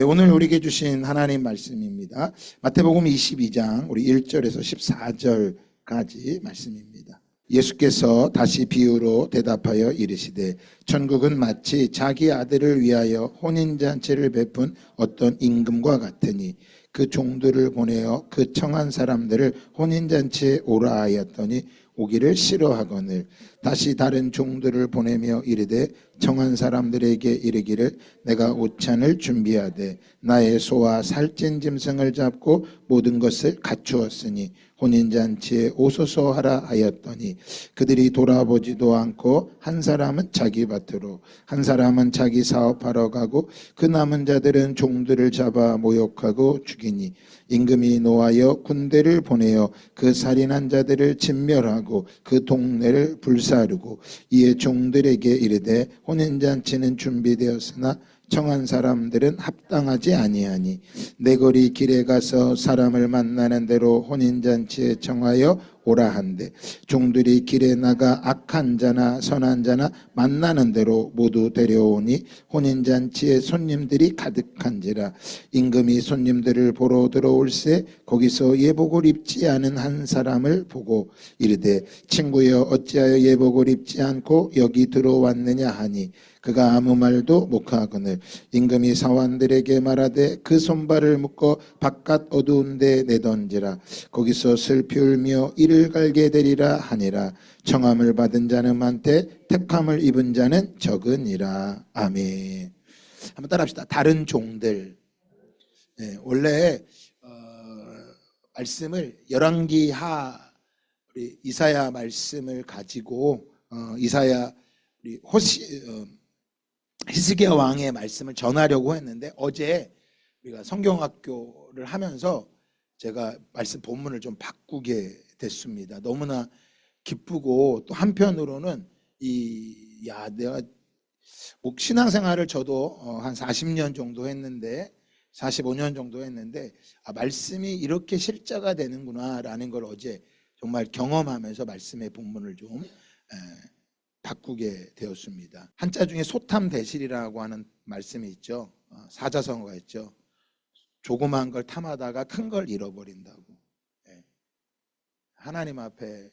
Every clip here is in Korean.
오늘 우리에게 주신 하나님 말씀입니다. 마태복음 22장 우리 1절에서 14절까지 말씀입니다. 예수께서 다시 비유로 대답하여 이르시되 천국은 마치 자기 아들을 위하여 혼인잔치를 베푼 어떤 임금과 같으니 그 종들을 보내어 그 청한 사람들을 혼인잔치에 오라 하였더니 오기를 싫어하거늘 다시 다른 종들을 보내며 이르되 청한 사람들에게 이르기를 내가 오찬을 준비하되 나의 소와 살찐 짐승을 잡고 모든 것을 갖추었으니 혼인잔치에 오소서 하라 하였더니 그들이 돌아보지도 않고 한 사람은 자기 밭으로 한 사람은 자기 사업하러 가고 그 남은 자들은 종들을 잡아 모욕하고 죽이니 임금이 노하여 군대를 보내어 그 살인한 자들을 진멸하고 그 동네를 불사르고 이에 종들에게 이르되 혼인잔치는 준비되었으나 청한 사람들은 합당하지 아니하니 내 거리 길에 가서 사람을 만나는 대로 혼인잔치에 청하여 오라 한대 종들이 길에 나가 악한 자나 선한 자나 만나는 대로 모두 데려오니 혼인잔치에 손님들이 가득한지라 임금이 손님들을 보러 들어올세 거기서 예복을 입지 않은 한 사람을 보고 이르되 친구여 어찌하여 예복을 입지 않고 여기 들어왔느냐 하니 그가 아무 말도 못하거늘 임금이 사원들에게 말하되 그 손발을 묶어 바깥 어두운 데 내던지라 거기서 슬피 울며 이를 갈게 되리라 하니라 청함을 받은 자는 많되 택함을 입은 자는 적으니라. 아멘. 한번 따라합시다. 다른 종들. 네, 원래 말씀을 열왕기하 우리 이사야 말씀을 가지고 이사야 우리 히스기야 왕의 말씀을 전하려고 했는데 어제 우리가 성경학교를 하면서 제가 말씀 본문을 좀 바꾸게 됐습니다. 너무나 기쁘고 또 한편으로는 내가 신앙생활을 저도 한 40년 정도 했는데 45년 정도 했는데 말씀이 이렇게 실제가 되는구나라는 걸 어제 정말 경험하면서 말씀의 본문을 좀 바꾸게 되었습니다. 한자 중에 소탐대실이라고 하는 말씀이 있죠. 사자성어가 있죠. 조그만 걸 탐하다가 큰 걸 잃어버린다고. 하나님 앞에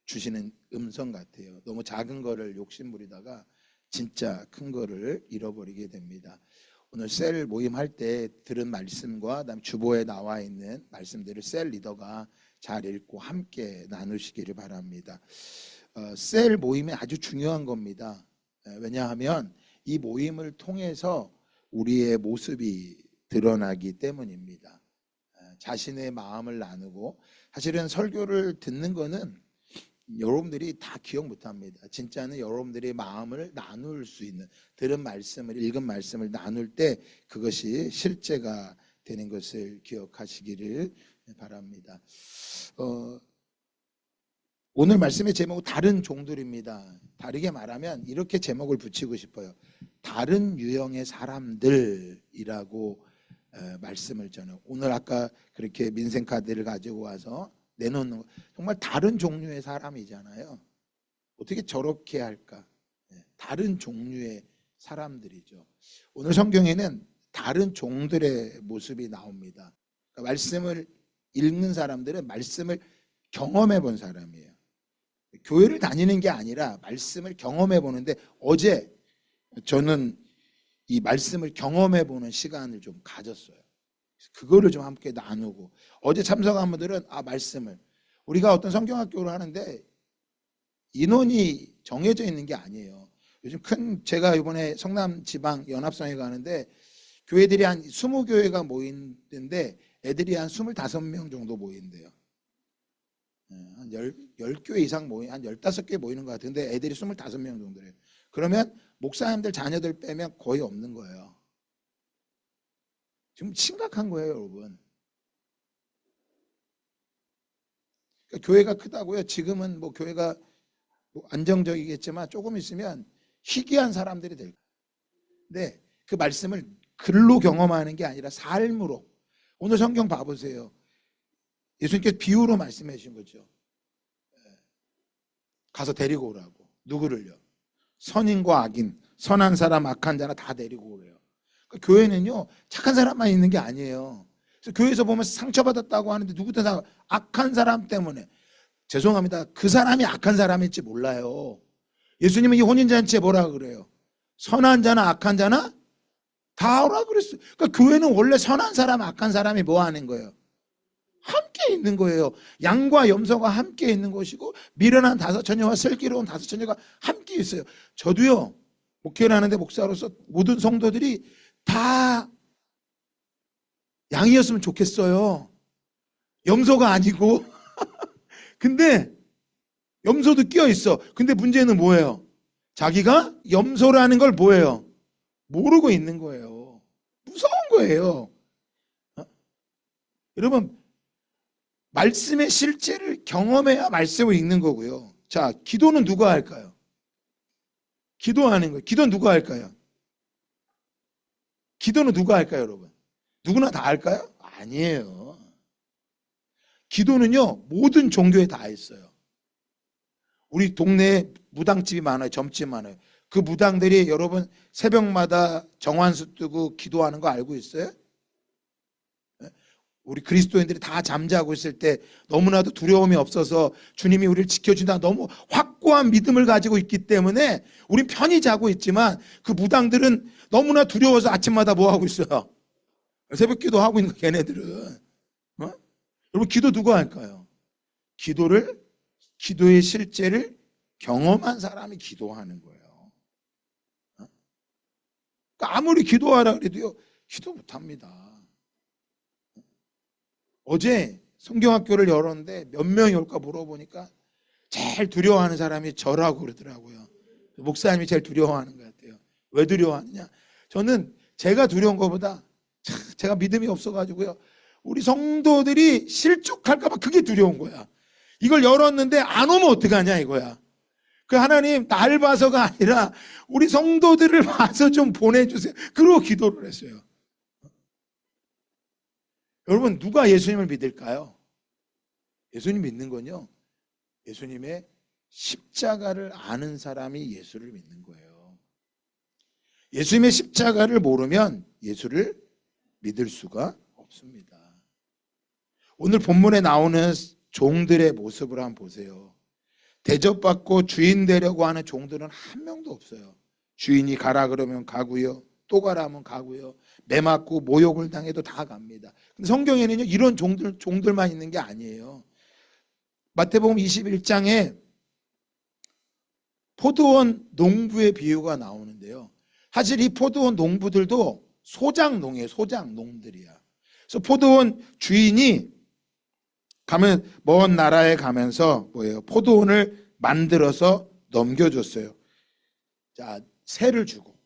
주시는 음성 같아요. 너무 작은 거를 욕심부리다가 진짜 큰 거를 잃어버리게 됩니다. 오늘 셀 모임할 때 들은 말씀과 그다음 주보에 나와 있는 말씀들을 셀 리더가 잘 읽고 함께 나누시기를 바랍니다. 셀 모임이 아주 중요한 겁니다. 왜냐하면 이 모임을 통해서 우리의 모습이 드러나기 때문입니다. 자신의 마음을 나누고 사실은 설교를 듣는 거는 여러분들이 다 기억 못합니다. 진짜는 여러분들의 마음을 나눌 수 있는 들은 말씀을 읽은 말씀을 나눌 때 그것이 실제가 되는 것을 기억하시기를 바랍니다. 오늘 말씀의 제목은 다른 종들입니다. 다르게 말하면 이렇게 제목을 붙이고 싶어요. 다른 유형의 사람들이라고 말씀을 전해요. 오늘 아까 그렇게 민생카드를 가지고 와서 내놓는 거 정말 다른 종류의 사람이잖아요. 어떻게 저렇게 할까? 다른 종류의 사람들이죠. 오늘 성경에는 다른 종들의 모습이 나옵니다. 그러니까 말씀을 읽는 사람들은 말씀을 경험해 본 사람이에요. 교회를 다니는 게 아니라 말씀을 경험해 보는데 어제 저는 이 말씀을 경험해 보는 시간을 좀 가졌어요. 그거를 좀 함께 나누고 어제 참석한 분들은 말씀을 우리가 어떤 성경학교를 하는데 인원이 정해져 있는 게 아니에요. 요즘 제가 이번에 성남 지방 연합성에 가는데 교회들이 한 20교회가 모이는데 애들이 한 25명 정도 모인대요. 한 10교회 이상 한 15개 모이는 것 같은데 애들이 25명 정도래요. 그러면 목사님들 자녀들 빼면 거의 없는 거예요. 지금 심각한 거예요, 여러분. 그러니까 교회가 크다고요. 지금은 뭐 교회가 안정적이겠지만 조금 있으면 희귀한 사람들이 될 거예요. 근데 그 말씀을 글로 경험하는 게 아니라 삶으로. 오늘 성경 봐보세요. 예수님께서 비유로 말씀해 주신 거죠. 가서 데리고 오라고. 누구를요? 선인과 악인, 선한 사람, 악한 자나 다 데리고 오래요. 교회는요 착한 사람만 있는 게 아니에요. 그래서 교회에서 보면 상처받았다고 하는데 누구든 악한 사람 때문에, 죄송합니다, 그 사람이 악한 사람일지 몰라요. 예수님은 이 혼인잔치에 뭐라 그래요? 선한 자나 악한 자나 다 오라 그랬어요. 그러니까 교회는 원래 선한 사람 악한 사람이 뭐 하는 거예요? 함께 있는 거예요. 양과 염소가 함께 있는 것이고 미련한 다섯 처녀와 슬기로운 다섯 처녀가 함께 있어요. 저도요 목회를 하는데 목사로서 모든 성도들이 다 양이었으면 좋겠어요. 염소가 아니고. 근데 염소도 끼어 있어. 근데 문제는 뭐예요? 자기가 염소라는 걸 뭐예요? 모르고 있는 거예요. 무서운 거예요. 여러분, 말씀의 실제를 경험해야 말씀을 읽는 거고요. 자, 기도는 누가 할까요? 기도하는 거예요. 기도는 누가 할까요? 기도는 누가 할까요, 여러분? 누구나 다 할까요? 아니에요. 기도는요, 모든 종교에 다 있어요. 우리 동네에 무당집이 많아요. 점집 많아요. 그 무당들이 여러분 새벽마다 정환수 뜨고 기도하는 거 알고 있어요? 우리 그리스도인들이 다 잠자고 있을 때 너무나도 두려움이 없어서 주님이 우리를 지켜준다 너무 확고한 믿음을 가지고 있기 때문에 우린 편히 자고 있지만 그 무당들은 너무나 두려워서 아침마다 뭐 하고 있어요? 새벽 기도하고 있는 거 걔네들은. 여러분 기도 누가 할까요? 기도의 실제를 경험한 사람이 기도하는 거예요. 그러니까 아무리 기도하라 그래도요 기도 못합니다. 어제 성경학교를 열었는데 몇 명이 올까 물어보니까 제일 두려워하는 사람이 저라고 그러더라고요. 목사님이 제일 두려워하는 것 같아요. 왜 두려워하느냐? 저는 제가 두려운 것보다 제가 믿음이 없어가지고요 우리 성도들이 실족할까 봐 그게 두려운 거야. 이걸 열었는데 안 오면 어떡하냐 이거야. 그 하나님 날 봐서가 아니라 우리 성도들을 봐서 좀 보내주세요. 그러고 기도를 했어요. 여러분 누가 예수님을 믿을까요? 예수님 믿는 건요 예수님의 십자가를 아는 사람이 예수를 믿는 거예요. 예수님의 십자가를 모르면 예수를 믿을 수가 없습니다. 오늘 본문에 나오는 종들의 모습을 한번 보세요. 대접받고 주인 되려고 하는 종들은 한 명도 없어요. 주인이 가라 그러면 가고요, 또 가라 하면 가고요, 매 맞고 모욕을 당해도 다 갑니다. 근데 성경에는요 이런 종들만 있는 게 아니에요. 마태복음 21장에 포도원 농부의 비유가 나오는데요. 사실 이 포도원 농부들도 소장농이에요. 소장농들이야. 그래서 포도원 주인이 가면 먼 나라에 가면서 뭐예요? 포도원을 만들어서 넘겨줬어요. 자, 세를 주고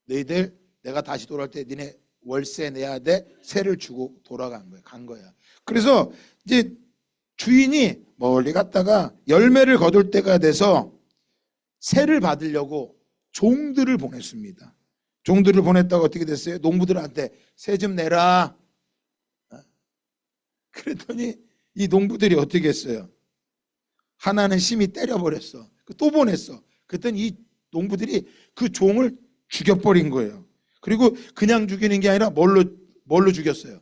너희들 내가 다시 돌아올 때 니네 월세 내야 돼. 세를 주고 돌아간 거야. 간 거야. 그래서 이제 주인이 멀리 갔다가 열매를 거둘 때가 돼서 세를 받으려고 종들을 보냈습니다. 종들을 보냈다가 어떻게 됐어요? 농부들한테 세 좀 내라. 그랬더니 이 농부들이 어떻게 했어요? 하나는 심히 때려버렸어. 또 보냈어. 그랬더니 이 농부들이 그 종을 죽여버린 거예요. 그리고 그냥 죽이는 게 아니라 뭘로 죽였어요?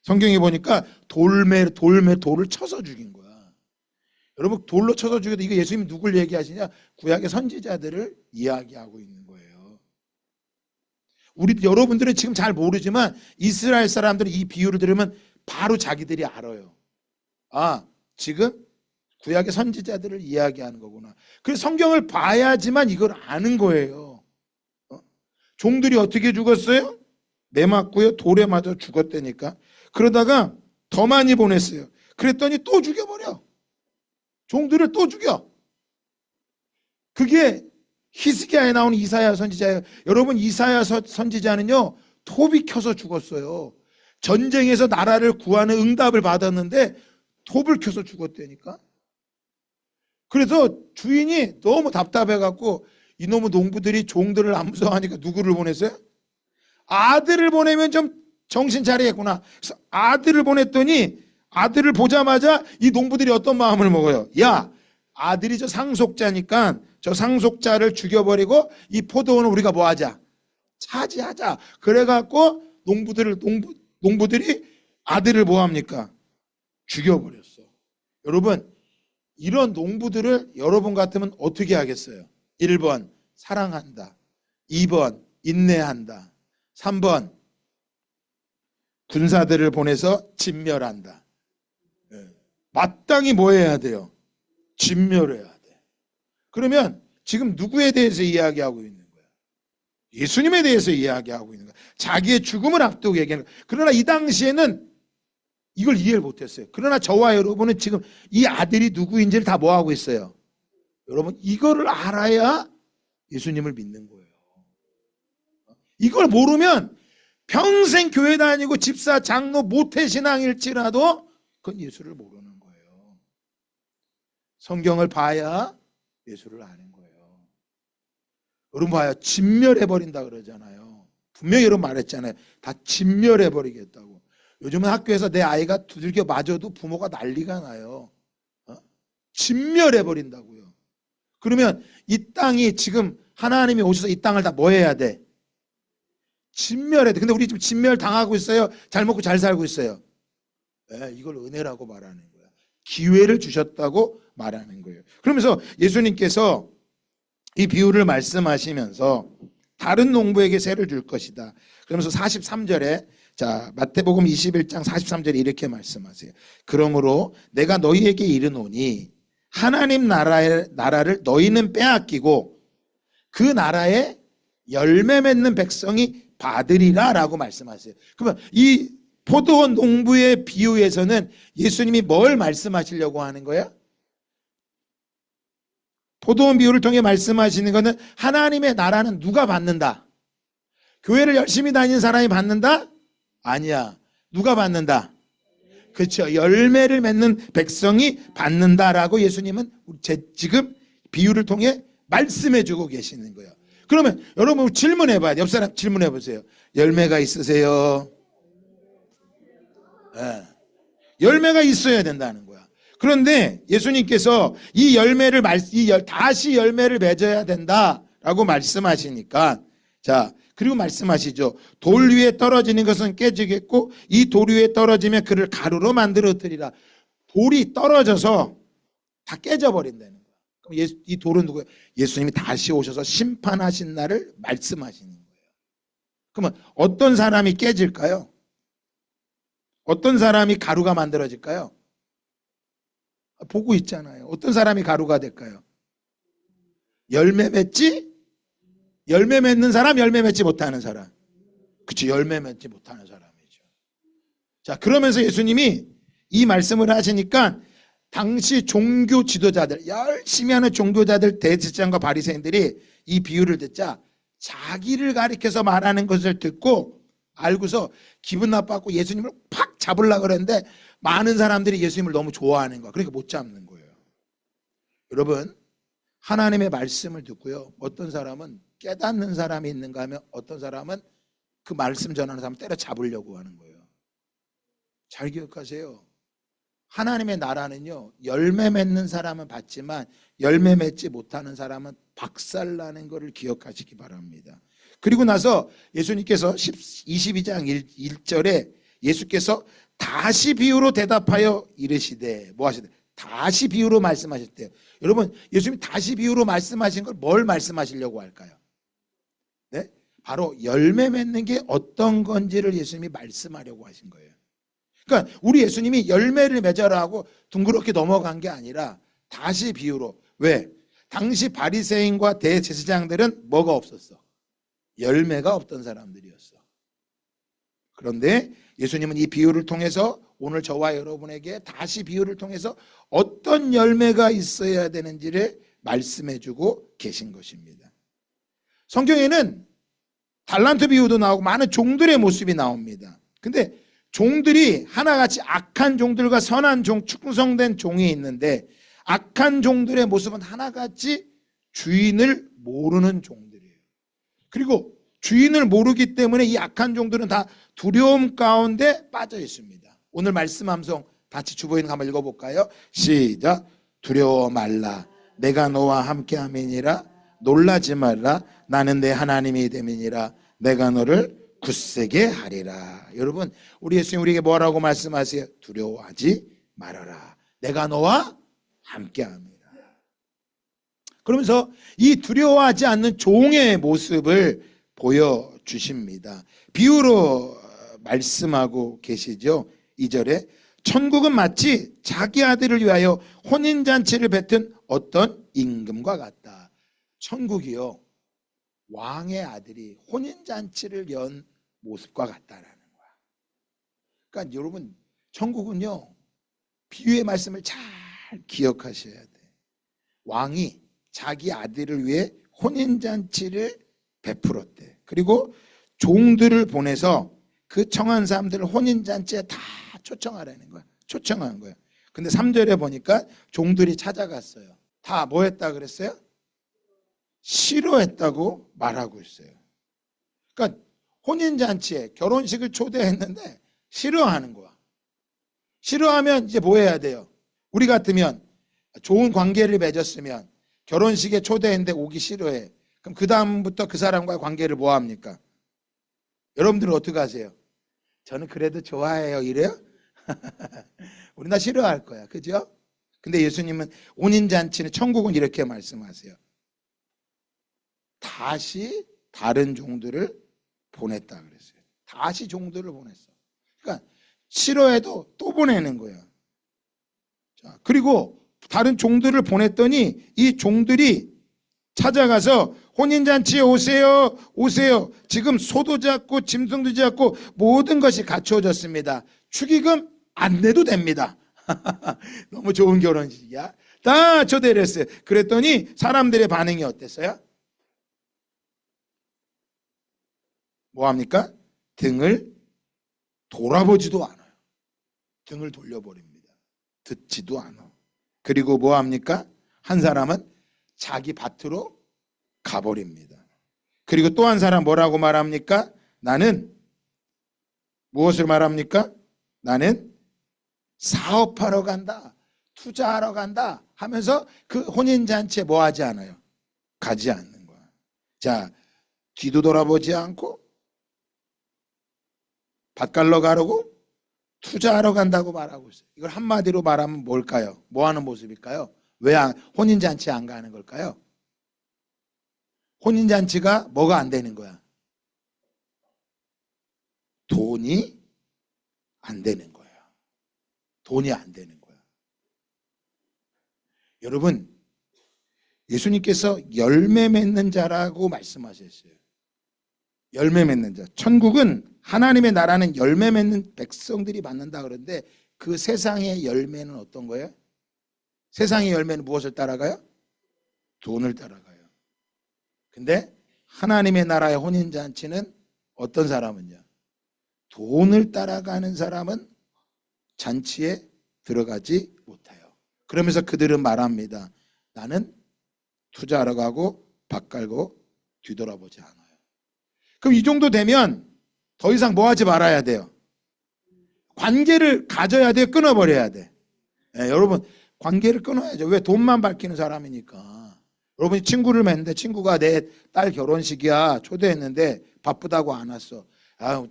성경에 보니까 돌을 쳐서 죽인 거야. 여러분 돌로 쳐서 죽여도 이거 예수님이 누굴 얘기하시냐? 구약의 선지자들을 이야기하고 있는 거예요. 여러분들은 지금 잘 모르지만 이스라엘 사람들은 이 비유를 들으면 바로 자기들이 알아요. 아, 지금 구약의 선지자들을 이야기하는 거구나. 그래서 성경을 봐야지만 이걸 아는 거예요. 종들이 어떻게 죽었어요? 매 맞고요, 돌에 맞아 죽었다니까. 그러다가 더 많이 보냈어요. 그랬더니 또 죽여버려. 종들을 또 죽여. 그게 히스기야에 나오는 이사야 선지자예요. 여러분 이사야 선지자는요 톱이 켜서 죽었어요. 전쟁에서 나라를 구하는 응답을 받았는데 톱을 켜서 죽었다니까. 그래서 주인이 너무 답답해갖고 이놈의 농부들이 종들을 안 무서워하니까 누구를 보냈어요? 아들을 보내면 좀 정신 차리겠구나. 그래서 아들을 보냈더니 아들을 보자마자 이 농부들이 어떤 마음을 먹어요? 야, 아들이 저 상속자니까 저 상속자를 죽여버리고 이 포도원을 우리가 뭐 하자? 차지하자. 그래갖고 농부들이 아들을 뭐합니까? 죽여버렸어. 여러분, 이런 농부들을 여러분 같으면 어떻게 하겠어요? 1번 사랑한다, 2번 인내한다, 3번 군사들을 보내서 진멸한다. 마땅히 뭐 해야 돼요? 진멸해야 돼. 그러면 지금 누구에 대해서 이야기하고 있는 거야? 예수님에 대해서 이야기하고 있는 거야. 자기의 죽음을 앞두고 얘기하는 거야. 그러나 이 당시에는 이걸 이해를 못했어요. 그러나 저와 여러분은 지금 이 아들이 누구인지를 다 뭐하고 있어요? 여러분, 이거를 알아야 예수님을 믿는 거예요. 이걸 모르면 평생 교회 다니고 집사, 장로, 모태신앙일지라도 그건 예수를 모르는 거예요. 성경을 봐야 예수를 아는 거예요. 여러분 봐요. 진멸해버린다 그러잖아요. 분명히 여러분 말했잖아요. 다 진멸해버리겠다고. 요즘은 학교에서 내 아이가 두들겨 맞아도 부모가 난리가 나요. 진멸해버린다고요. 그러면 이 땅이 지금 하나님이 오셔서 이 땅을 다 뭐 해야 돼? 진멸해야 돼. 근데 우리 지금 진멸 당하고 있어요? 잘 먹고 잘 살고 있어요? 네, 이걸 은혜라고 말하는 거야. 기회를 주셨다고 말하는 거예요. 그러면서 예수님께서 이 비유를 말씀하시면서 다른 농부에게 세를 줄 것이다. 그러면서 43절에 자, 마태복음 21장 43절에 이렇게 말씀하세요. 그러므로 내가 너희에게 이르노니 하나님 나라를 너희는 빼앗기고 그 나라에 열매 맺는 백성이 받으리라 라고 말씀하세요. 그러면 이 포도원 농부의 비유에서는 예수님이 뭘 말씀하시려고 하는 거야? 포도원 비유를 통해 말씀하시는 것은 하나님의 나라는 누가 받는다? 교회를 열심히 다니는 사람이 받는다? 아니야. 누가 받는다? 그렇죠. 열매를 맺는 백성이 받는다라고 예수님은 지금 비유를 통해 말씀해 주고 계시는 거예요. 그러면 여러분 질문해 봐요. 옆 사람 질문해 보세요. 열매가 있으세요? 네. 열매가 있어야 된다는 거야. 그런데 예수님께서 이 열매를 다시 열매를 맺어야 된다라고 말씀하시니까 자, 그리고 말씀하시죠. 돌 위에 떨어지는 것은 깨지겠고 이 돌 위에 떨어지면 그를 가루로 만들어뜨리라. 돌이 떨어져서 다 깨져버린다는 거야. 그럼 이 돌은 누구예요? 예수님이 다시 오셔서 심판하신 날을 말씀하시는 거예요. 그러면 어떤 사람이 깨질까요? 어떤 사람이 가루가 만들어질까요? 보고 있잖아요. 어떤 사람이 가루가 될까요? 열매 맺지? 열매 맺는 사람, 열매 맺지 못하는 사람. 그치, 열매 맺지 못하는 사람이죠. 자, 그러면서 예수님이 이 말씀을 하시니까 당시 종교 지도자들, 열심히 하는 종교자들, 대제사장과 바리새인들이 이 비유를 듣자 자기를 가리켜서 말하는 것을 듣고 알고서 기분 나빠갖고 예수님을 팍 잡으려고 그랬는데 많은 사람들이 예수님을 너무 좋아하는 거야. 그러니까 못 잡는 거예요. 여러분, 하나님의 말씀을 듣고요. 어떤 사람은 깨닫는 사람이 있는가 하면 어떤 사람은 그 말씀 전하는 사람을 때려잡으려고 하는 거예요. 잘 기억하세요. 하나님의 나라는요, 열매 맺는 사람은 받지만 열매 맺지 못하는 사람은 박살나는 것을 기억하시기 바랍니다. 그리고 나서 예수님께서 22장 1절에 예수께서 다시 비유로 대답하여 이르시되 뭐 하시되 다시 비유로 말씀하셨대요. 여러분, 예수님이 다시 비유로 말씀하신 걸 뭘 말씀하시려고 할까요? 네? 바로 열매 맺는 게 어떤 건지를 예수님이 말씀하려고 하신 거예요. 그러니까 우리 예수님이 열매를 맺어라 하고 둥그렇게 넘어간 게 아니라 다시 비유로. 왜? 당시 바리새인과 대제사장들은 뭐가 없었어? 열매가 없던 사람들이었어. 그런데 예수님은 이 비유를 통해서 오늘 저와 여러분에게 다시 비유를 통해서 어떤 열매가 있어야 되는지를 말씀해주고 계신 것입니다. 성경에는 달란트 비유도 나오고 많은 종들의 모습이 나옵니다. 근데 종들이 하나같이 악한 종들과 선한 종, 충성된 종이 있는데 악한 종들의 모습은 하나같이 주인을 모르는 종들이에요. 그리고 주인을 모르기 때문에 이 악한 종들은 다 두려움 가운데 빠져 있습니다. 오늘 말씀 함성 같이 주보이는 거 한번 읽어볼까요? 시작. 두려워 말라. 내가 너와 함께 함이니라. 놀라지 말라. 나는 내 하나님이 됨이니라. 내가 너를 굳세게 하리라. 여러분, 우리 예수님 우리에게 뭐라고 말씀하세요? 두려워하지 말아라. 내가 너와 함께합니다. 그러면서 이 두려워하지 않는 종의 모습을 보여주십니다. 비유로 말씀하고 계시죠. 2절에 천국은 마치 자기 아들을 위하여 혼인잔치를 뱉은 어떤 임금과 같다. 천국이요, 왕의 아들이 혼인잔치를 연 모습과 같다라는 거야. 그러니까 여러분, 천국은요, 비유의 말씀을 잘 기억하셔야 돼. 왕이 자기 아들을 위해 혼인잔치를 베풀었대. 그리고 종들을 보내서 그 청한 사람들을 혼인잔치에 다 초청하라는 거야. 초청한 거야. 근데 3절에 보니까 종들이 찾아갔어요. 다 뭐 했다 그랬어요? 싫어했다고 말하고 있어요. 그러니까 혼인잔치에 결혼식을 초대했는데 싫어하는 거야. 싫어하면 이제 뭐 해야 돼요? 우리 같으면 좋은 관계를 맺었으면 결혼식에 초대했는데 오기 싫어해. 그럼 그 다음부터 그 사람과의 관계를 뭐 합니까? 여러분들은 어떻게 하세요? 저는 그래도 좋아해요 이래요? 우리나 싫어할 거야. 그죠? 근데 예수님은 혼인잔치는, 천국은 이렇게 말씀하세요. 다시 다른 종들을 보냈다 그랬어요. 다시 종들을 보냈어. 그러니까 싫어해도 또 보내는 거야. 자, 그리고 다른 종들을 보냈더니 이 종들이 찾아가서 혼인잔치에 오세요, 오세요. 지금 소도 잡고 짐승도 잡고 모든 것이 갖추어졌습니다. 축의금 안 내도 됩니다. 너무 좋은 결혼식이야. 다 초대를 했어요. 그랬더니 사람들의 반응이 어땠어요? 뭐합니까? 등을 돌아보지도 않아요. 등을 돌려버립니다. 듣지도 않아. 그리고 뭐합니까? 한 사람은 자기 밭으로 가버립니다. 그리고 또 한 사람 뭐라고 말합니까? 나는 무엇을 말합니까? 나는 사업하러 간다, 투자하러 간다 하면서 그 혼인잔치에 뭐 하지 않아요? 가지 않는 거야. 자, 뒤도 돌아보지 않고 밭 갈러 가려고 투자하러 간다고 말하고 있어요. 이걸 한마디로 말하면 뭘까요? 뭐 하는 모습일까요? 왜 혼인잔치에 안 가는 걸까요? 혼인잔치가 뭐가 안 되는 거야? 돈이 안 되는 거야. 돈이 안 되는 거야. 여러분, 예수님께서 열매 맺는 자라고 말씀하셨어요. 열매 맺는 자. 천국은, 하나님의 나라는 열매 맺는 백성들이 받는다 그러는데 그 세상의 열매는 어떤 거예요? 세상의 열매는 무엇을 따라가요? 돈을 따라가요. 근데 하나님의 나라의 혼인잔치는 어떤 사람은요? 돈을 따라가는 사람은 잔치에 들어가지 못해요. 그러면서 그들은 말합니다. 나는 투자하러 가고 밭 갈고 뒤돌아보지 않아요. 그럼 이 정도 되면 더 이상 뭐 하지 말아야 돼요? 관계를 가져야 돼요? 끊어버려야 돼? 네, 여러분, 관계를 끊어야죠. 왜? 돈만 밝히는 사람이니까. 여러분이 친구를 맺는데 친구가 내 딸 결혼식이야 초대했는데 바쁘다고 안 왔어. 아유,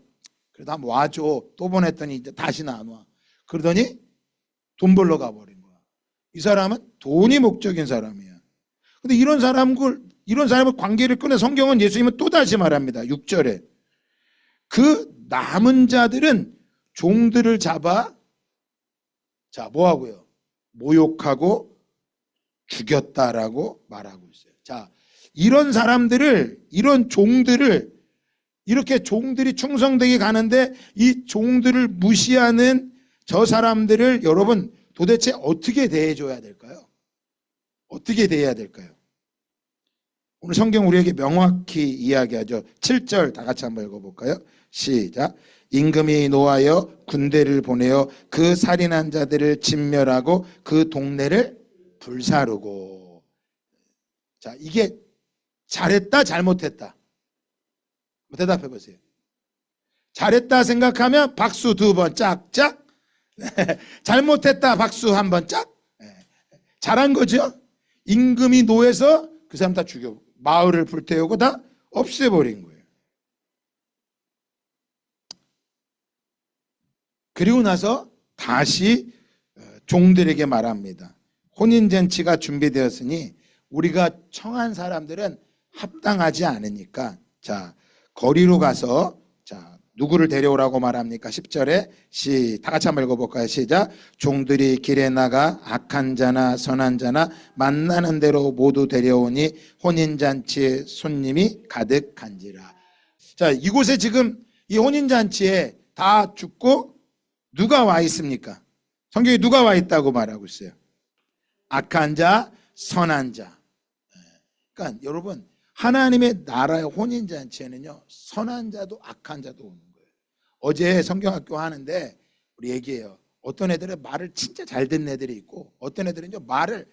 그래도 한번 와줘. 또 보냈더니 이제 다시는 안 와. 그러더니 돈 벌러 가버린 거야. 이 사람은 돈이 목적인 사람이야. 근데 이런 사람을 관계를 끊어 성경은 예수님은 또다시 말합니다. 6절에. 그 남은 자들은 종들을 잡아, 자, 뭐 하고요? 모욕하고 죽였다라고 말하고 있어요. 자, 이런 사람들을, 이런 종들을, 이렇게 종들이 충성되게 가는데 이 종들을 무시하는 저 사람들을 여러분 도대체 어떻게 대해줘야 될까요? 어떻게 대해야 될까요? 오늘 성경 우리에게 명확히 이야기하죠. 7절 다 같이 한번 읽어볼까요? 시작. 임금이 노하여 군대를 보내어 그 살인한 자들을 진멸하고 그 동네를 불사르고. 자, 이게 잘했다 잘못했다? 대답해 보세요. 잘했다 생각하면 박수 2번 짝짝. 잘못했다 박수 1번 짝. 잘한 거죠. 임금이 노해서 그 사람 다 죽여, 마을을 불태우고 다 없애버린 거예요. 그리고 나서 다시 종들에게 말합니다. 혼인잔치가 준비되었으니 우리가 청한 사람들은 합당하지 않으니까 자 거리로 가서 자 누구를 데려오라고 말합니까? 10절에 다 같이 한번 읽어볼까요? 시작. 종들이 길에 나가 악한 자나 선한 자나 만나는 대로 모두 데려오니 혼인잔치에 손님이 가득한지라. 자 이곳에 지금 이 혼인잔치에 다 죽고 누가 와 있습니까? 성경에 누가 와 있다고 말하고 있어요? 악한 자, 선한 자. 그러니까 여러분 하나님의 나라의 혼인잔치에는요 선한 자도 악한 자도 오는 거예요. 어제 성경학교 하는데 우리 얘기해요. 어떤 애들은 말을 진짜 잘 듣는 애들이 있고 어떤 애들은요 말을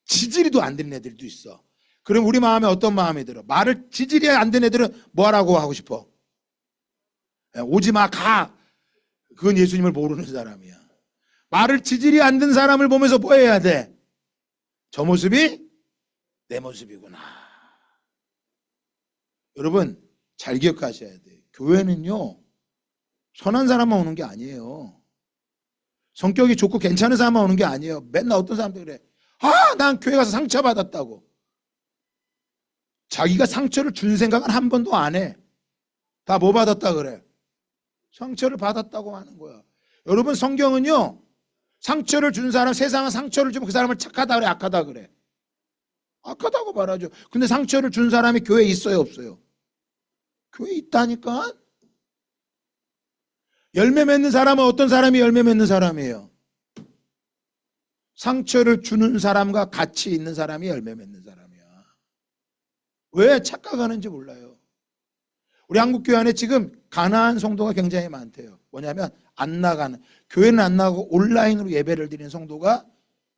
지지리도 안 듣는 애들도 있어. 그럼 우리 마음에 어떤 마음이 들어? 말을 지지리 안 듣는 애들은 뭐 하라고 하고 싶어? 오지 마, 가. 그건 예수님을 모르는 사람이야. 말을 지지리 안 듣는 사람을 보면서 뭐 해야 돼? 저 모습이 내 모습이구나. 여러분 잘 기억하셔야 돼요. 교회는요 선한 사람만 오는 게 아니에요. 성격이 좋고 괜찮은 사람만 오는 게 아니에요. 맨날 어떤 사람들 그래. 난 교회 가서 상처받았다고. 자기가 상처를 준 생각은 한 번도 안 해. 다 뭐 받았다 그래? 상처를 받았다고 하는 거야. 여러분 성경은요 상처를 준 사람, 세상은 상처를 주면 그 사람을 착하다 그래, 악하다 그래? 악하다고 말하죠. 근데 상처를 준 사람이 교회에 있어요, 없어요? 교회에 있다니까. 열매 맺는 사람은 어떤 사람이 열매 맺는 사람이에요? 상처를 주는 사람과 같이 있는 사람이 열매 맺는 사람이야. 왜 착각하는지 몰라요. 우리 한국교회 안에 지금 가난한 성도가 굉장히 많대요. 뭐냐면 안 나가는, 교회는 안 나가고 온라인으로 예배를 드리는 성도가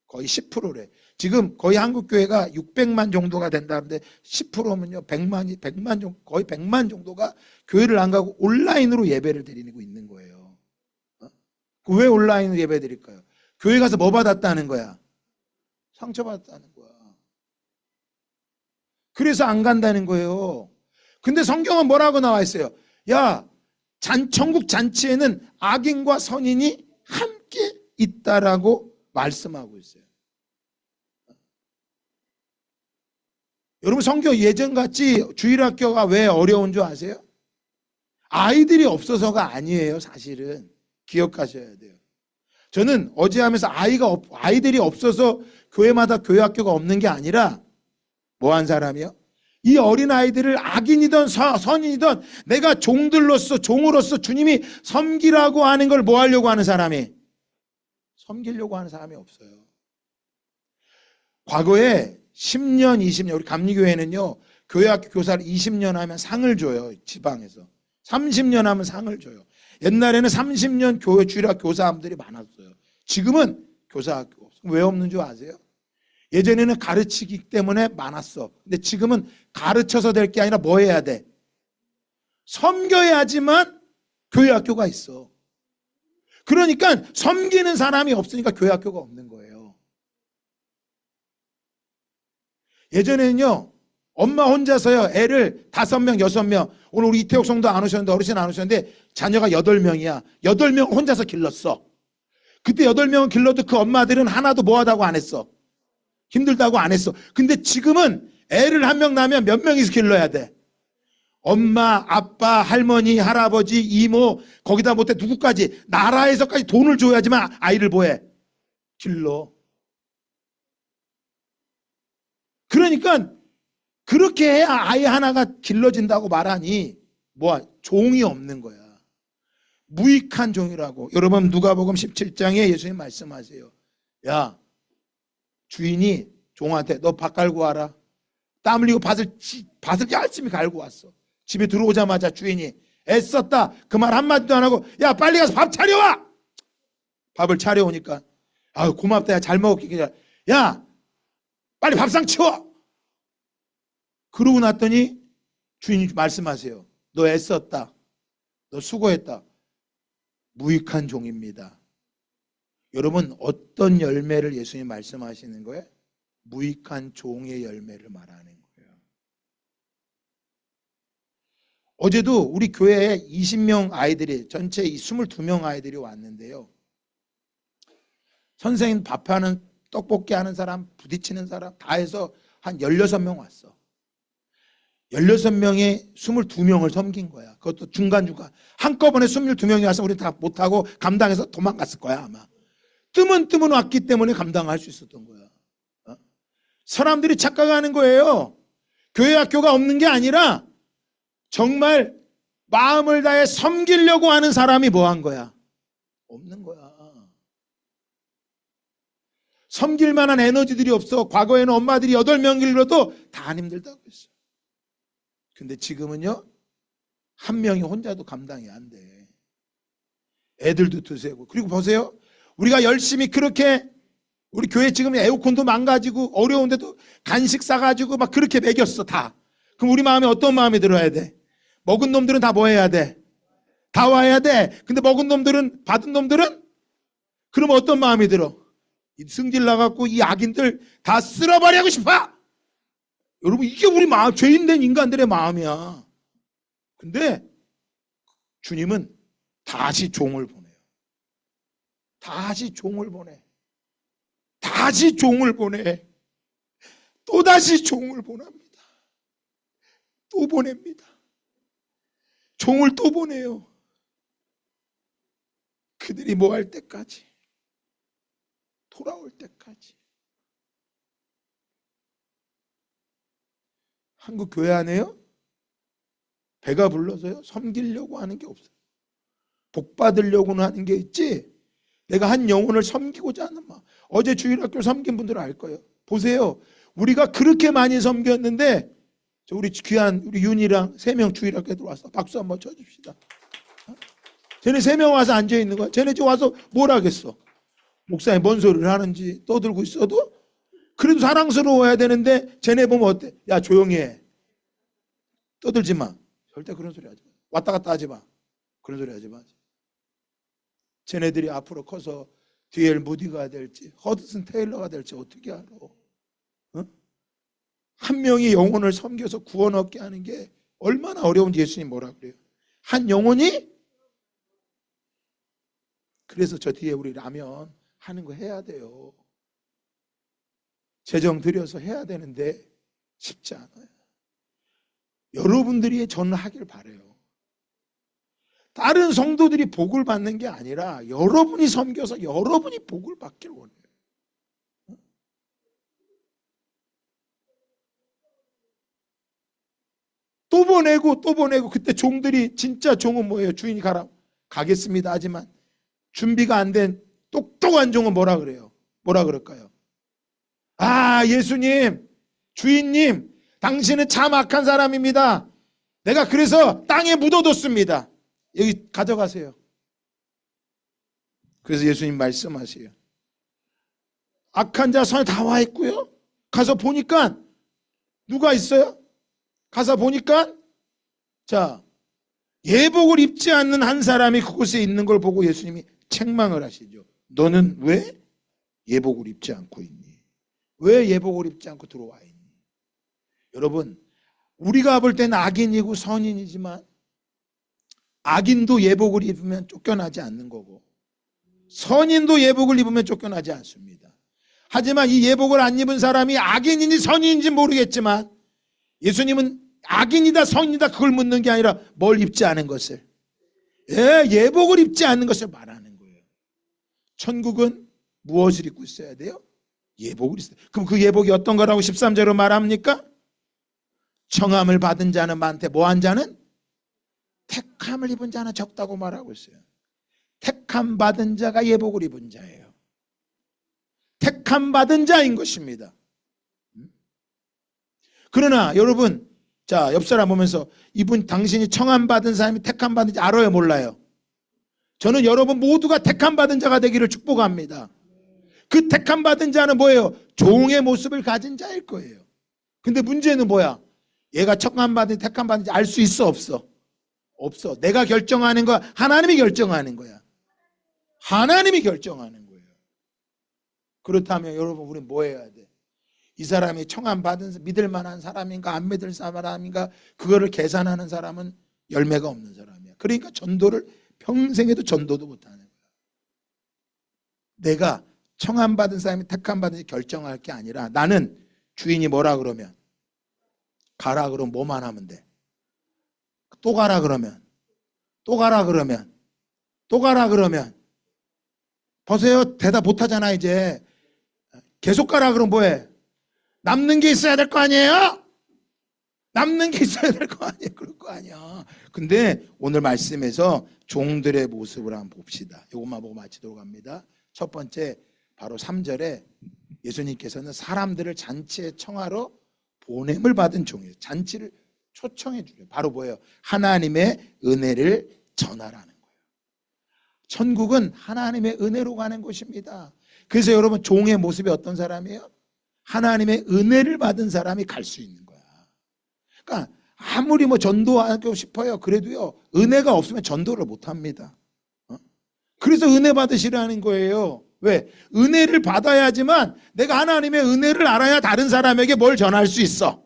거의 10%래. 지금 거의 한국교회가 600만 정도가 된다는데 10%면요 100만 정도, 거의 100만 정도가 교회를 안 가고 온라인으로 예배를 드리고 있는 거예요. 왜 온라인으로 예배 드릴까요? 교회 가서 뭐 받았다는 거야? 상처받았다는 거야. 그래서 안 간다는 거예요. 근데 성경은 뭐라고 나와 있어요? 야, 천국 잔치에는 악인과 선인이 함께 있다라고 말씀하고 있어요. 여러분 성경 예전같이 주일학교가 왜 어려운 줄 아세요? 아이들이 없어서가 아니에요. 사실은 기억하셔야 돼요. 저는 어제 하면서 아이들이 없어서 교회마다 교회학교가 없는 게 아니라 뭐 한 사람이요? 이 어린아이들을 악인이든 선인이든 내가 종으로서 주님이 섬기라고 하는 걸 뭐 하려고 하는 사람이? 섬기려고 하는 사람이 없어요. 과거에 10년, 20년, 우리 감리교회는요, 교회학교 교사를 20년 하면 상을 줘요, 지방에서. 30년 하면 상을 줘요. 옛날에는 30년 교회 주일학교 교사함들이 많았어요. 지금은 교사학교 왜 없는 줄 아세요? 예전에는 가르치기 때문에 많았어. 근데 지금은 가르쳐서 될 게 아니라 뭐 해야 돼? 섬겨야지만 교회학교가 있어. 그러니까 섬기는 사람이 없으니까 교회학교가 없는 거예요. 예전에는요, 엄마 혼자서요, 애를 5명, 6명, 오늘 우리 이태옥 성도 안 오셨는데, 어르신 안 오셨는데, 자녀가 8명이야. 8명 혼자서 길렀어. 그때 8명은 길러도 그 엄마들은 하나도 뭐하다고 안 했어. 힘들다고 안 했어. 근데 지금은 애를 한 명 낳으면 몇 명이서 길러야 돼? 엄마, 아빠, 할머니, 할아버지, 이모, 거기다 못해 누구까지, 나라에서까지 돈을 줘야지만 아이를 뭐해? 길러. 그러니까 그렇게 해야 아이 하나가 길러진다고 말하니 종이 없는 거야. 무익한 종이라고. 여러분 누가복음 17장에 예수님 말씀하세요. 야, 주인이 종한테 너 밥 갈고 와라. 땀 흘리고 밭을 열심히 갈고 왔어. 집에 들어오자마자 주인이 애썼다. 그 말 한마디도 안 하고 야 빨리 가서 밥 차려와. 밥을 차려오니까 아유 고맙다. 야 잘 먹었기. 야 빨리 밥상 치워. 그러고 났더니 주인이 말씀하세요. 너 애썼다. 너 수고했다. 무익한 종입니다. 여러분 어떤 열매를 예수님이 말씀하시는 거예요? 무익한 종의 열매를 말하는 거예요. 어제도 우리 교회에 20명 아이들이, 전체 22명 아이들이 왔는데요. 선생님 밥하는, 떡볶이 하는 사람, 부딪히는 사람 다 해서 한 16명 왔어. 16명에 22명을 섬긴 거야. 그것도 중간중간. 한꺼번에 22명이 와서 우리 다 못하고 감당해서 도망갔을 거야 아마. 뜨문 왔기 때문에 감당할 수 있었던 거야. 사람들이 착각하는 거예요. 교회 학교가 없는 게 아니라 정말 마음을 다해 섬기려고 하는 사람이 뭐 한 거야? 없는 거야. 섬길 만한 에너지들이 없어. 과거에는 엄마들이 8명 길러도 다 안 힘들다고 했어. 근데 지금은요, 한 명이 혼자도 감당이 안 돼. 애들도 드세고. 그리고 보세요. 우리가 열심히 그렇게, 우리 교회 지금 에어컨도 망가지고 어려운데도 간식 싸가지고 막 그렇게 먹였어 다. 그럼 우리 마음에 어떤 마음이 들어야 돼? 먹은 놈들은 다 뭐 해야 돼? 다 와야 돼. 근데 먹은 놈들은, 받은 놈들은? 그러면 어떤 마음이 들어? 승질 나갖고 이 악인들 다 쓸어버리고 싶어. 여러분, 이게 우리 마음, 죄인된 인간들의 마음이야. 근데 주님은 다시 종을 보내요. 다시 종을 보내. 다시 종을 보내. 또다시 종을 보냅니다. 또 보냅니다. 종을 또 보내요. 그들이 뭐 할 때까지, 돌아올 때까지. 한국 교회 안에요, 배가 불러서요 섬기려고 하는 게 없어요. 복 받으려고는 하는 게 있지, 내가 한 영혼을 섬기고자 하는 마음. 어제 주일학교 섬긴 분들은 알 거예요. 보세요, 우리가 그렇게 많이 섬겼는데 우리 귀한 우리 윤이랑 3명 주일학교에 들어왔어. 박수 한번 쳐줍시다. 쟤네 3명 와서 앉아있는 거야. 쟤네 지금 와서 뭘 하겠어? 목사님 뭔 소리를 하는지 떠들고 있어도 그래도 사랑스러워야 되는데, 쟤네 보면 어때? 야, 조용히 해. 떠들지 마. 절대 그런 소리 하지 마. 왔다 갔다 하지 마. 그런 소리 하지 마. 쟤네들이 앞으로 커서 디엘 무디가 될지 허드슨 테일러가 될지 어떻게 알아? 어? 한 명이 영혼을 섬겨서 구원 얻게 하는 게 얼마나 어려운지 예수님 뭐라 그래요? 한 영혼이? 그래서 저 뒤에 우리 라면 하는 거 해야 돼요. 재정 들여서 해야 되는데 쉽지 않아요. 여러분들이 저는 하길 바라요. 다른 성도들이 복을 받는 게 아니라 여러분이 섬겨서 여러분이 복을 받길 원해요. 또 보내고 또 보내고. 그때 종들이, 진짜 종은 뭐예요? 주인이 가라, 가겠습니다 하지만 준비가 안 된 똑똑한 종은 뭐라 그래요? 뭐라 그럴까요? 아, 예수님, 주인님, 당신은 참 악한 사람입니다. 내가 그래서 땅에 묻어뒀습니다. 여기 가져가세요. 그래서 예수님 말씀하세요. 악한 자 손에 다 와 있고요. 가서 보니까 누가 있어요? 가서 보니까, 자, 예복을 입지 않는 한 사람이 그곳에 있는 걸 보고 예수님이 책망을 하시죠. 너는 왜 예복을 입지 않고 있니? 왜 예복을 입지 않고 들어와 있니? 여러분, 우리가 볼 때는 악인이고 선인이지만 악인도 예복을 입으면 쫓겨나지 않는 거고 선인도 예복을 입으면 쫓겨나지 않습니다. 하지만 이 예복을 안 입은 사람이 악인인지 선인인지 모르겠지만 예수님은 악인이다 선인이다 그걸 묻는 게 아니라 뭘 입지 않은 것을, 예복을 입지 않는 것을 말하는 거예요. 천국은 무엇을 입고 있어야 돼요? 예복을 있어요. 그럼 그 예복이 어떤 거라고 13절로 말합니까? 청함을 받은 자는 많대. 뭐한 자는? 택함을 입은 자는 적다고 말하고 있어요. 택함 받은 자가 예복을 입은 자예요. 택함 받은 자인 것입니다. 그러나 여러분, 자, 옆 사람 보면서 이분 당신이 청함 받은 사람이 택함 받은 자 알아요, 몰라요? 저는 여러분 모두가 택함 받은 자가 되기를 축복합니다. 그 택함 받은 자는 뭐예요? 종의 모습을 가진 자일 거예요. 근데 문제는 뭐야? 얘가 청함 받은 택함 받은지 알 수 있어, 없어? 없어. 내가 결정하는 거, 하나님이 결정하는 거야. 하나님이 결정하는 거예요. 그렇다면 여러분, 우리는 뭐 해야 돼? 이 사람이 청함 받은 믿을 만한 사람인가 안 믿을 사람인가, 그거를 계산하는 사람은 열매가 없는 사람이야. 그러니까 전도를 평생에도 전도도 못하는 거야. 내가 청함받은 사람이 택함받은지 결정할 게 아니라 나는 주인이 뭐라 그러면 가라 그러면 뭐만 하면 돼. 또 가라 그러면 또 가라 그러면 또 가라 그러면 보세요. 대답 못하잖아. 이제 계속 가라 그러면 뭐해? 남는 게 있어야 될 거 아니에요? 남는 게 있어야 될 거 아니에요? 그럴 거 아니야. 근데 오늘 말씀에서 종들의 모습을 한번 봅시다. 이것만 보고 마치도록 합니다. 첫 번째 바로 3절에 예수님께서는 사람들을 잔치에 청하러 보냄을 받은 종이에요. 잔치를 초청해 주래요. 바로 뭐예요? 하나님의 은혜를 전하라는 거예요. 천국은 하나님의 은혜로 가는 곳입니다. 그래서 여러분 종의 모습이 어떤 사람이에요? 하나님의 은혜를 받은 사람이 갈 수 있는 거야. 그러니까 아무리 뭐 전도하고 싶어요. 그래도요 은혜가 없으면 전도를 못 합니다. 그래서 은혜 받으시라는 거예요. 왜? 은혜를 받아야지만 내가 하나님의 은혜를 알아야 다른 사람에게 뭘 전할 수 있어.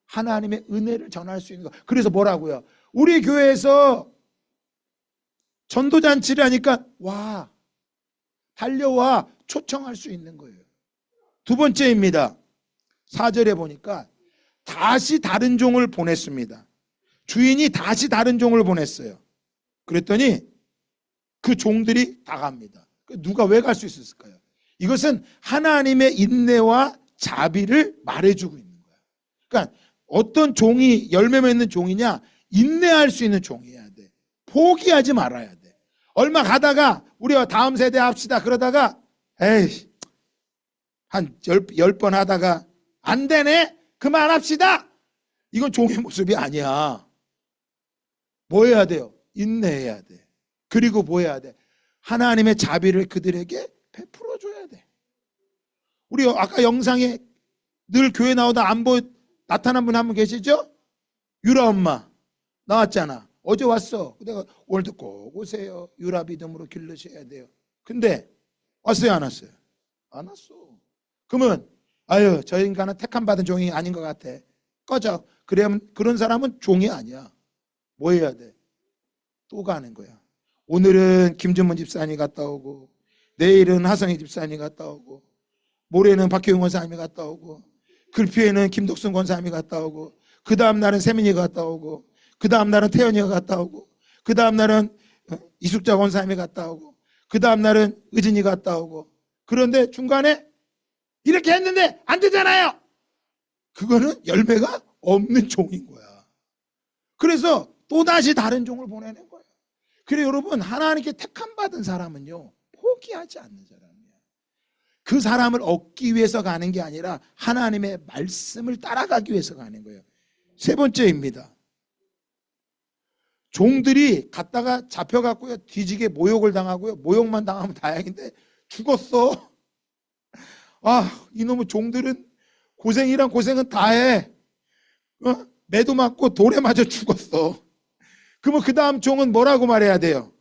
하나님의 은혜를 전할 수 있는 거. 그래서 뭐라고요? 우리 교회에서 전도잔치를 하니까 와, 달려와 초청할 수 있는 거예요. 두 번째입니다. 4절에 보니까 다시 다른 종을 보냈습니다. 주인이 다시 다른 종을 보냈어요. 그랬더니 그 종들이 다 갑니다. 누가 왜 갈 수 있었을까요? 이것은 하나님의 인내와 자비를 말해주고 있는 거예요. 그러니까 어떤 종이 열매 맺는 종이냐? 인내할 수 있는 종이어야 돼. 포기하지 말아야 돼. 얼마 가다가 우리가 다음 세대 합시다 그러다가 에이 한 10번 하다가 안 되네? 그만합시다. 이건 종의 모습이 아니야. 뭐 해야 돼요? 인내해야 돼. 그리고 뭐 해야 돼? 하나님의 자비를 그들에게 베풀어 줘야 돼. 우리 아까 영상에 늘 교회 나오다 안 나타난 분 한 분 계시죠? 유라 엄마 나왔잖아. 어제 왔어. 내가 오늘도 꼭 오세요. 유라 믿음으로 길러셔야 돼요. 근데 왔어요 안 왔어요? 안 왔어. 그러면 아유 저 인간은 택함 받은 종이 아닌 것 같아. 꺼져. 그러면 그런 사람은 종이 아니야. 뭐 해야 돼? 또 가는 거야. 오늘은 김준문 집사님 갔다 오고 내일은 하성희 집사님 갔다 오고 모레는 박효영 권사님이 갔다 오고 글피에는 김덕순 권사님이 갔다 오고 그 다음 날은 세민이가 갔다 오고 그 다음 날은 태연이가 갔다 오고 그 다음 날은 이숙자 권사님이 갔다 오고 그 다음 날은 의진이가 갔다 오고 그런데 중간에 이렇게 했는데 안 되잖아요. 그거는 열매가 없는 종인 거야. 그래서 또다시 다른 종을 보내는 거예요. 그래 여러분 하나님께 택함 받은 사람은요 포기하지 않는 사람이야. 그 사람을 얻기 위해서 가는 게 아니라 하나님의 말씀을 따라가기 위해서 가는 거예요. 세 번째입니다. 종들이 갔다가 잡혀갔고요 뒤지게 모욕을 당하고요. 모욕만 당하면 다행인데 죽었어. 아 이놈의 종들은 고생이란 고생은 다해. 매도 맞고 돌에 맞아 죽었어. 그러면 그 다음 종은 뭐라고 말해야 돼요?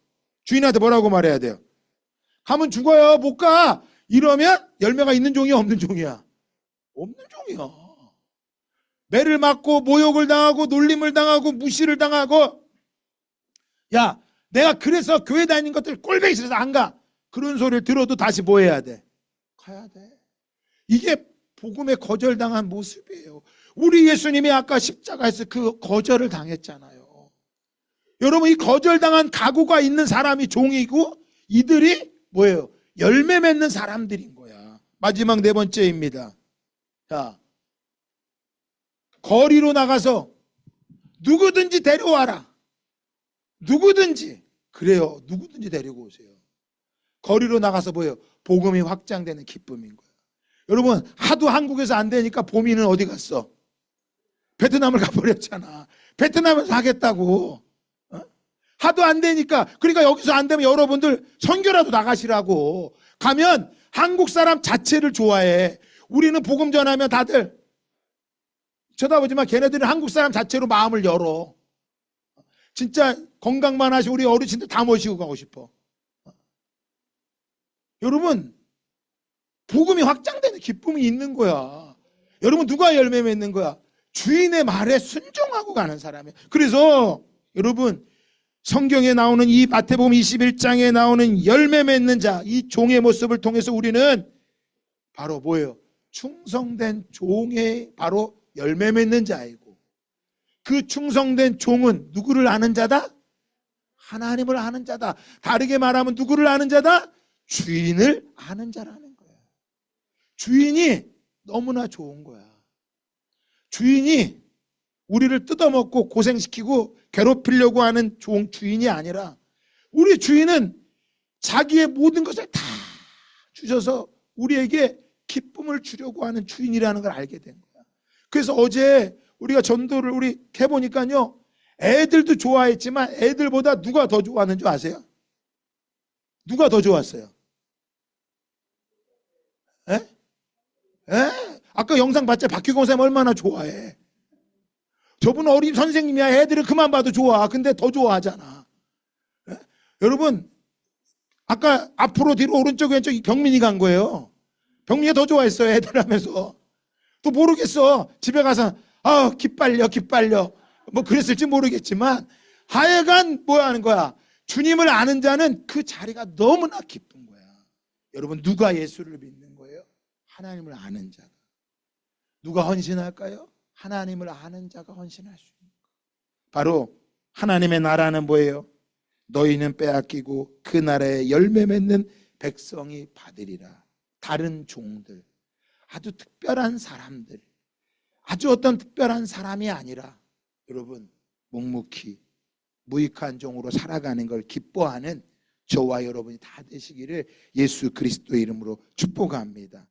주인한테 뭐라고 말해야 돼요? 가면 죽어요. 못 가. 이러면 열매가 있는 종이야 없는 종이야? 없는 종이야. 매를 맞고 모욕을 당하고 놀림을 당하고 무시를 당하고 야 내가 그래서 교회 다니는 것들 꼴보기 싫어서 안 가. 그런 소리를 들어도 다시 뭐 해야 돼? 가야 돼. 이게 복음에 거절당한 모습이에요. 우리 예수님이 아까 십자가에서 그 거절을 당했잖아요. 여러분 이 거절당한 각오가 있는 사람이 종이고 이들이 뭐예요? 열매 맺는 사람들인 거야. 마지막 네 번째입니다. 자, 거리로 나가서 누구든지 데려와라. 누구든지. 그래요. 누구든지 데리고 오세요. 거리로 나가서 뭐예요? 복음이 확장되는 기쁨인 거예요. 여러분 하도 한국에서 안 되니까 보미는 어디 갔어? 베트남을 가버렸잖아. 베트남에서 하겠다고. 하도 안 되니까. 그러니까 여기서 안 되면 여러분들 선교라도 나가시라고. 가면 한국 사람 자체를 좋아해. 우리는 복음 전하면 다들 쳐다보지만 걔네들은 한국 사람 자체로 마음을 열어. 진짜 건강만 하시 우리 어르신들 다 모시고 가고 싶어. 여러분 복음이 확장되는 기쁨이 있는 거야. 여러분 누가 열매 맺는 거야? 주인의 말에 순종하고 가는 사람이에요. 그래서 여러분, 성경에 나오는 이 마태복음 21장에 나오는 열매 맺는 자, 이 종의 모습을 통해서 우리는 바로 뭐예요? 충성된 종의 바로 열매 맺는 자이고, 그 충성된 종은 누구를 아는 자다? 하나님을 아는 자다. 다르게 말하면 누구를 아는 자다? 주인을 아는 자라는 거야. 주인이 너무나 좋은 거야. 주인이 우리를 뜯어먹고 고생시키고 괴롭히려고 하는 주인이 아니라, 우리 주인은 자기의 모든 것을 다 주셔서 우리에게 기쁨을 주려고 하는 주인이라는 걸 알게 된 거야. 그래서 어제 우리가 전도를 우리 해보니까요, 애들도 좋아했지만 애들보다 누가 더 좋아하는 줄 아세요? 누가 더 좋았어요? 에? 에? 아까 영상 봤죠? 박규공 선생님 얼마나 좋아해. 저분 어린 선생님이야. 애들을 그만 봐도 좋아. 근데 더 좋아하잖아. 에? 여러분, 아까 앞으로 뒤로 오른쪽 왼쪽 병민이 간 거예요. 병민이가 더 좋아했어요. 애들 하면서. 또 모르겠어. 집에 가서 기빨려 뭐 그랬을지 모르겠지만, 하여간 뭐 하는 거야? 주님을 아는 자는 그 자리가 너무나 기쁜 거야. 여러분, 누가 예수를 믿는 거예요? 하나님을 아는 자가. 누가 헌신할까요? 하나님을 아는 자가 헌신할 수 있는 거. 바로 하나님의 나라는 뭐예요? 너희는 빼앗기고 그 나라에 열매 맺는 백성이 받으리라. 다른 종들, 아주 특별한 사람들, 아주 어떤 특별한 사람이 아니라, 여러분, 묵묵히 무익한 종으로 살아가는 걸 기뻐하는 저와 여러분이 다 되시기를 예수 그리스도의 이름으로 축복합니다.